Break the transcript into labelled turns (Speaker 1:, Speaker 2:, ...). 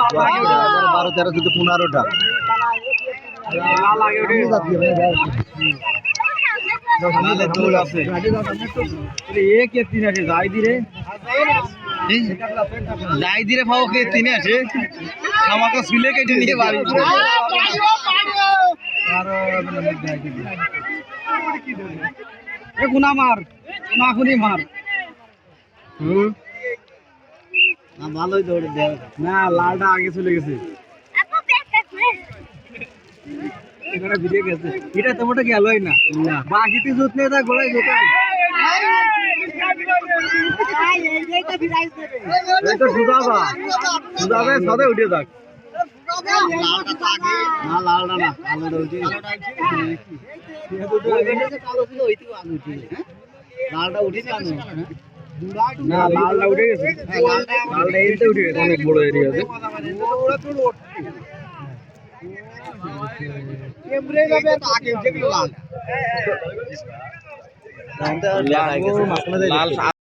Speaker 1: 12 13 14টা যাই দিরে পাও কে তিনে আসে আমাকে শুলে কেটে নিয়ে বাড়ি গুনা মার নাখুনি মার ভালোই দৌড়ে দেয় না লালটা আগে চলে গেছে এখানে ভিড়ে গেছে এটা তোমাটা গেলই না বাকিতে জুত নেই তা গোড়ায় জুতায় তো সুদাবা সাদে উঠে যাক না লালটা না আলোটা উঠে লালটা উঠে না লালটা উঠে গেছে লালটা এইতে উঠে গেছে অনেক বড় এরিয়া আছে কেমরে যাবে আগে যেগুলো লাল লাল